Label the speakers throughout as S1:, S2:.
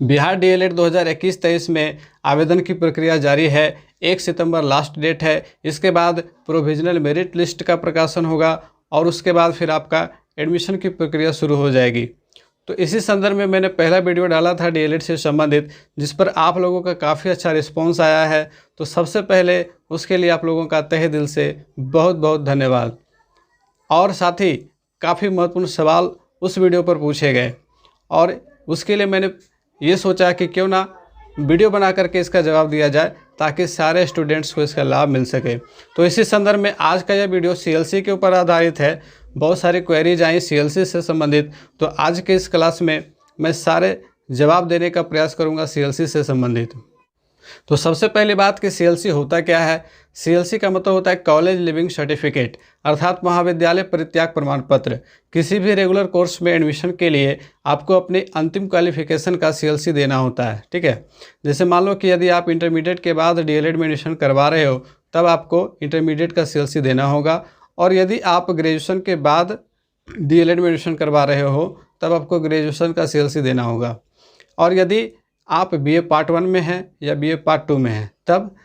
S1: Bihar DElEd 2021-23 में आवेदन की प्रक्रिया जारी है। 1 सितंबर लास्ट डेट है। इसके बाद प्रोविजनल मेरिट लिस्ट का प्रकाशन होगा और उसके बाद फिर आपका एडमिशन की प्रक्रिया शुरू हो जाएगी। तो इसी संदर्भ में मैंने पहला वीडियो डाला था डीएलएड से संबंधित, जिस पर आप लोगों का काफ़ी अच्छा रिस्पॉन्स आया है। तो सबसे पहले उसके लिए आप लोगों का तहे दिल से बहुत बहुत धन्यवाद। और साथ ही काफ़ी महत्वपूर्ण सवाल उस वीडियो पर पूछे गए और उसके लिए मैंने ये सोचा कि क्यों ना वीडियो बना करके इसका जवाब दिया जाए ताकि सारे स्टूडेंट्स को इसका लाभ मिल सके। तो इसी संदर्भ में आज का यह वीडियो सीएलसी के ऊपर आधारित है। बहुत सारी क्वेरीज आई सीएलसी से संबंधित, तो आज के इस क्लास में मैं सारे जवाब देने का प्रयास करूंगा सीएलसी से संबंधित। तो सबसे पहली बात कि सीएलसी होता क्या है। सीएलसी का मतलब होता है कॉलेज लिविंग सर्टिफिकेट, अर्थात महाविद्यालय परित्याग प्रमाण पत्र। किसी भी रेगुलर कोर्स में एडमिशन के लिए आपको अपनी अंतिम क्वालिफिकेशन का सीएलसी देना होता है, ठीक है। जैसे मान लो कि यदि आप इंटरमीडिएट के बाद डीएलएड में एडमिशन करवा रहे हो तब आपको इंटरमीडिएट का सीएलसी देना होगा, और यदि आप ग्रेजुएशन के बाद डीएलएड में एडमिशन करवा रहे हो तब आपको ग्रेजुएशन का सीएलसी देना होगा। और यदि आप बीए पार्ट 1 में हैं या बीए पार्ट 2 में हैं तब।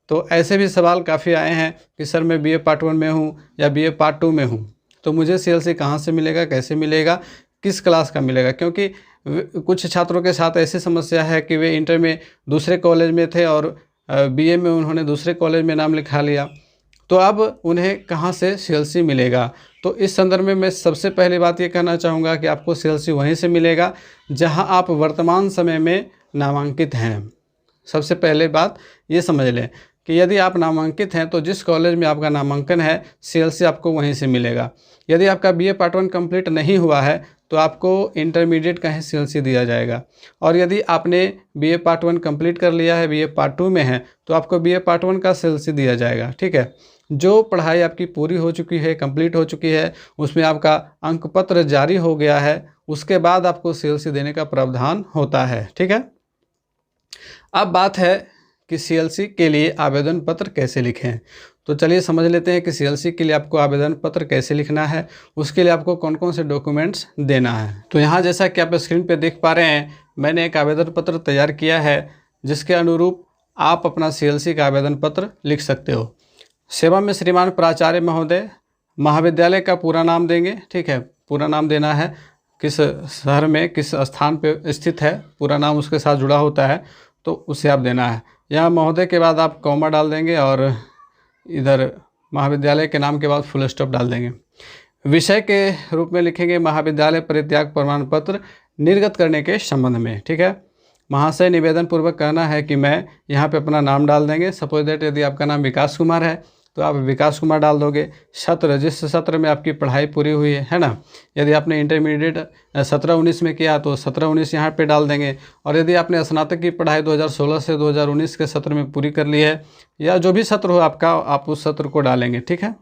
S1: तो ऐसे भी सवाल काफ़ी आए हैं कि सर मैं बीए पार्ट 1 में हूँ या बीए पार्ट 2 में हूँ, तो मुझे सीएलसी कहाँ से मिलेगा, कैसे मिलेगा, किस क्लास का मिलेगा। क्योंकि कुछ छात्रों के साथ ऐसी समस्या है कि वे इंटर में दूसरे कॉलेज में थे और बीए में उन्होंने दूसरे कॉलेज में नाम लिखा लिया, तो अब उन्हें कहाँ से सीएलसी मिलेगा। तो इस संदर्भ में मैं सबसे पहली बात ये कहना चाहूँगा कि आपको सीएलसी वहीं से मिलेगा जहाँ आप वर्तमान समय में नामांकित हैं। सबसे पहले बात ये समझ लें कि यदि आप नामांकित हैं तो जिस कॉलेज में आपका नामांकन है सीएलसी आपको वहीं से मिलेगा। यदि आपका बीए पार्ट 1 कंप्लीट नहीं हुआ है तो आपको इंटरमीडिएट का ही सीएलसी दिया जाएगा, और यदि आपने बीए पार्ट 1 कंप्लीट कर लिया है, बीए पार्ट 2 में है, तो आपको बीए पार्ट 1 का सीएलसी दिया जाएगा, ठीक है। जो पढ़ाई आपकी पूरी हो चुकी है, कंप्लीट हो चुकी है, उसमें आपका अंक पत्र जारी हो गया है, उसके बाद आपको सीएलसी देने का प्रावधान होता है, ठीक है। अब बात है कि सीएलसी के लिए आवेदन पत्र कैसे लिखें। तो चलिए समझ लेते हैं कि सीएलसी के लिए आपको आवेदन पत्र कैसे लिखना है, उसके लिए आपको कौन कौन से डॉक्यूमेंट्स देना है। तो यहाँ जैसा कि आप स्क्रीन पे देख पा रहे हैं, मैंने एक आवेदन पत्र तैयार किया है जिसके अनुरूप आप अपना सीएलसी का आवेदन पत्र लिख सकते हो। सेवा में श्रीमान प्राचार्य महोदय, महाविद्यालय का पूरा नाम देंगे, ठीक है। पूरा नाम देना है, किस शहर में किस स्थान पे स्थित है, पूरा नाम उसके साथ जुड़ा होता है तो उसे आप देना है। यहाँ महोदय के बाद आप कॉमा डाल देंगे और इधर महाविद्यालय के नाम के बाद फुल स्टॉप डाल देंगे। विषय के रूप में लिखेंगे महाविद्यालय परित्याग प्रमाण पत्र निर्गत करने के संबंध में, ठीक है। महाशय निवेदन पूर्वक कहना है कि मैं, यहाँ पे अपना नाम डाल देंगे। सपोज दैट यदि आपका नाम विकास कुमार है तो आप विकास कुमार डाल दोगे। सत्र, जिस सत्र में आपकी पढ़ाई पूरी हुई है ना। यदि आपने इंटरमीडिएट 17-19 में किया तो 17-19 यहाँ पे डाल देंगे, और यदि आपने स्नातक की पढ़ाई 2016 से 2019 के सत्र में पूरी कर ली है या जो भी सत्र हो आपका, आप उस सत्र को डालेंगे, ठीक है।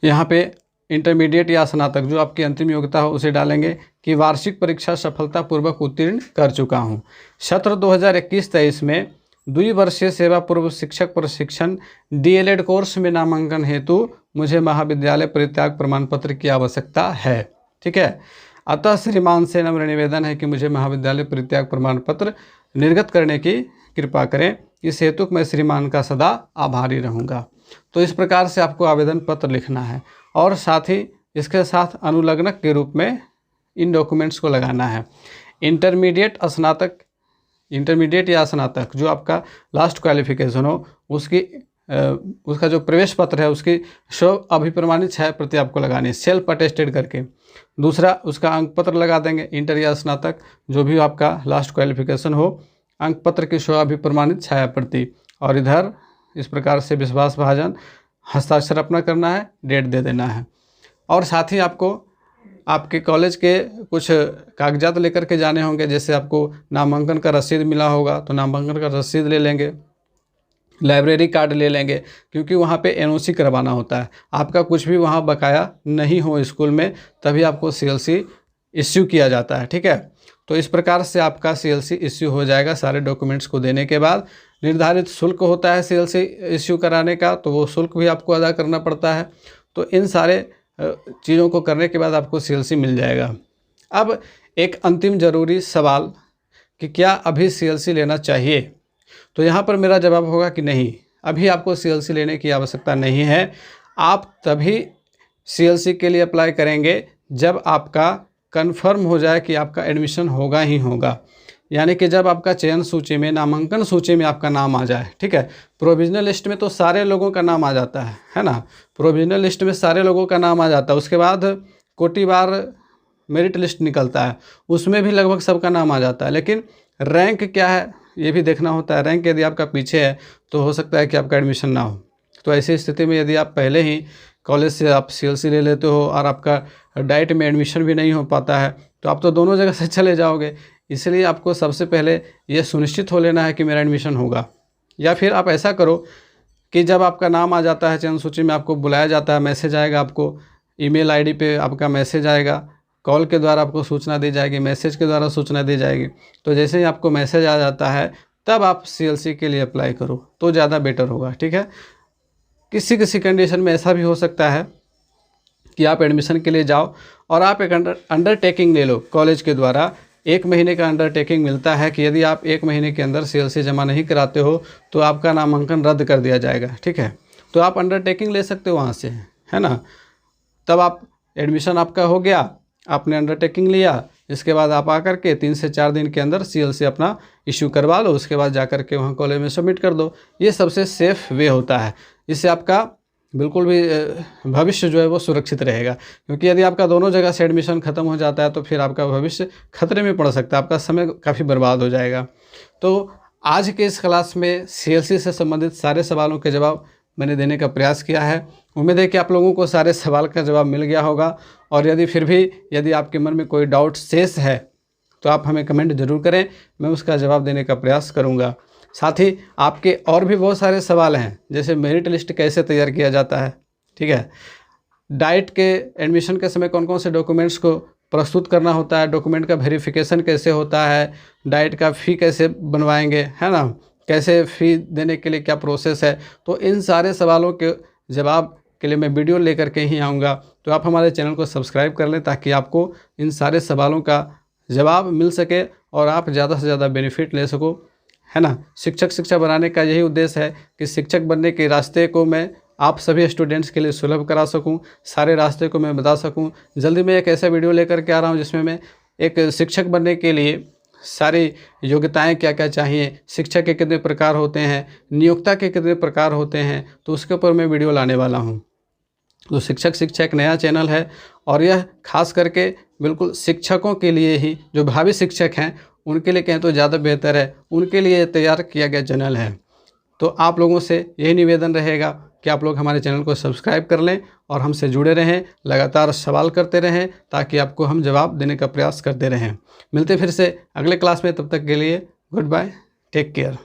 S1: यहाँ पे इंटरमीडिएट या स्नातक जो आपकी अंतिम योग्यता हो उसे डालेंगे कि वार्षिक परीक्षा सफलतापूर्वक उत्तीर्ण कर चुका हूँ। सत्र 2021-23 में द्विवर्षीय सेवा पूर्व शिक्षक प्रशिक्षण डीएलएड कोर्स में नामांकन हेतु मुझे महाविद्यालय परित्याग प्रमाण पत्र की आवश्यकता है, ठीक है। अतः श्रीमान से नम्र निवेदन है कि मुझे महाविद्यालय परित्याग प्रमाण पत्र निर्गत करने की कृपा करें। इस हेतु मैं श्रीमान का सदा आभारी रहूँगा। तो इस प्रकार से आपको आवेदन पत्र लिखना है और साथ ही इसके साथ अनुलग्नक के रूप में इन डॉक्यूमेंट्स को लगाना है। इंटरमीडिएट या स्नातक जो आपका लास्ट क्वालिफिकेशन हो उसका जो प्रवेश पत्र है उसकी स्व अभिप्रमाणित छाया प्रति आपको लगानी है, सेल्फ अटेस्टेड करके। दूसरा उसका अंक पत्र लगा देंगे, इंटर या स्नातक जो भी आपका लास्ट क्वालिफिकेशन हो, अंक पत्र की स्व अभिप्रमाणित छाया प्रति। और इधर इस प्रकार से विश्वास भाजन हस्ताक्षर अपना करना है, डेट दे देना है। और साथ ही आपको आपके कॉलेज के कुछ कागजात लेकर के जाने होंगे। जैसे आपको नामांकन का रसीद मिला होगा तो नामांकन का रसीद ले लेंगे, लाइब्रेरी कार्ड ले लेंगे, क्योंकि वहाँ पे एनओसी करवाना होता है। आपका कुछ भी वहाँ बकाया नहीं हो स्कूल में तभी आपको सीएलसी इश्यू किया जाता है, ठीक है। तो इस प्रकार से आपका सीएलसी इश्यू हो जाएगा। सारे डॉक्यूमेंट्स को देने के बाद निर्धारित शुल्क होता है सीएलसी इश्यू कराने का, तो वो शुल्क भी आपको अदा करना पड़ता है। तो इन सारे चीज़ों को करने के बाद आपको सीएलसी मिल जाएगा। अब एक अंतिम ज़रूरी सवाल कि क्या अभी CLC लेना चाहिए? तो यहाँ पर मेरा जवाब होगा कि नहीं, अभी आपको CLC लेने की आवश्यकता नहीं है। आप तभी CLC के लिए अप्लाई करेंगे जब आपका कन्फर्म हो जाए कि आपका एडमिशन होगा ही होगा, यानी कि जब आपका चयन सूची में, नामांकन सूची में आपका नाम आ जाए। ठीक है, प्रोविजनल लिस्ट में तो सारे लोगों का नाम आ जाता है ना, प्रोविजनल लिस्ट में सारे लोगों का नाम आ जाता है। उसके बाद कोटिवार मेरिट लिस्ट निकलता है, उसमें भी लगभग सबका नाम आ जाता है। लेकिन रैंक क्या है ये भी देखना होता है। रैंक यदि आपका पीछे है तो हो सकता है कि आपका एडमिशन ना हो। तो ऐसी स्थिति में यदि आप पहले ही कॉलेज से आप CLC ले लेते हो और आपका डाइट में एडमिशन भी नहीं हो पाता है तो आप तो दोनों जगह से चले जाओगे। इसलिए आपको सबसे पहले ये सुनिश्चित हो लेना है कि मेरा एडमिशन होगा। या फिर आप ऐसा करो कि जब आपका नाम आ जाता है चयन सूची में, आपको बुलाया जाता है, मैसेज आएगा, आपको ईमेल आईडी पे आपका मैसेज आएगा, कॉल के द्वारा आपको सूचना दी जाएगी, मैसेज के द्वारा सूचना दी जाएगी। तो जैसे ही आपको मैसेज आ जाता है तब आप CLC के लिए अप्लाई करो तो ज़्यादा बेटर होगा। ठीक है, किसी किसी कंडीशन में ऐसा भी हो सकता है कि आप एडमिशन के लिए जाओ और आप एक अंडरटेकिंग ले लो कॉलेज के द्वारा। 1 महीने का अंडरटेकिंग मिलता है कि यदि आप 1 महीने के अंदर CLC जमा नहीं कराते हो तो आपका नामांकन रद्द कर दिया जाएगा। ठीक है, तो आप अंडरटेकिंग ले सकते हो वहाँ से, है ना। तब आप एडमिशन आपका हो गया, आपने अंडरटेकिंग लिया, इसके बाद आप आकर के 3 से 4 दिन के अंदर CLC अपना इश्यू करवा लो। उसके बाद जाकर के वहाँ कॉलेज में सबमिट कर दो। ये सबसे सेफ़ वे होता है। इससे आपका बिल्कुल भी भविष्य जो है वो सुरक्षित रहेगा, क्योंकि यदि आपका दोनों जगह से एडमिशन ख़त्म हो जाता है तो फिर आपका भविष्य खतरे में पड़ सकता है, आपका समय काफ़ी बर्बाद हो जाएगा। तो आज के इस क्लास में CLC से संबंधित सारे सवालों के जवाब मैंने देने का प्रयास किया है। उम्मीद है कि आप लोगों को सारे सवाल का जवाब मिल गया होगा। और यदि आपके मन में कोई डाउट शेष है तो आप हमें कमेंट ज़रूर करें, मैं उसका जवाब देने का प्रयास करूँगा। साथ ही आपके और भी बहुत सारे सवाल हैं, जैसे मेरिट लिस्ट कैसे तैयार किया जाता है, ठीक है, डाइट के एडमिशन के समय कौन कौन से डॉक्यूमेंट्स को प्रस्तुत करना होता है, डॉक्यूमेंट का वेरिफिकेशन कैसे होता है, डाइट का फ़ी कैसे बनवाएंगे, है ना, कैसे फ़ी देने के लिए क्या प्रोसेस है। तो इन सारे सवालों के जवाब के लिए मैं वीडियो लेकर के ही आऊँगा। तो आप हमारे चैनल को सब्सक्राइब कर लें ताकि आपको इन सारे सवालों का जवाब मिल सके और आप ज़्यादा से ज़्यादा बेनिफिट ले सको, है ना। शिक्षा बनाने का यही उद्देश्य है कि शिक्षक बनने के रास्ते को मैं आप सभी स्टूडेंट्स के लिए सुलभ करा सकूं, सारे रास्ते को मैं बता सकूं। जल्दी मैं एक ऐसा वीडियो लेकर के आ रहा हूं जिसमें मैं एक शिक्षक बनने के लिए सारी योग्यताएं क्या क्या चाहिए, शिक्षक के कितने प्रकार होते हैं, नियोक्ता के कितने प्रकार होते हैं, तो उसके ऊपर मैं वीडियो लाने वाला हूं। तो शिक्षा एक नया चैनल है और यह खास करके बिल्कुल शिक्षकों के लिए ही, जो भावी शिक्षक हैं उनके लिए कहें तो ज़्यादा बेहतर है, उनके लिए तैयार किया गया चैनल है। तो आप लोगों से यही निवेदन रहेगा कि आप लोग हमारे चैनल को सब्सक्राइब कर लें और हमसे जुड़े रहें, लगातार सवाल करते रहें ताकि आपको हम जवाब देने का प्रयास करते रहें। मिलते फिर से अगले क्लास में, तब तक के लिए गुड बाय, टेक केयर।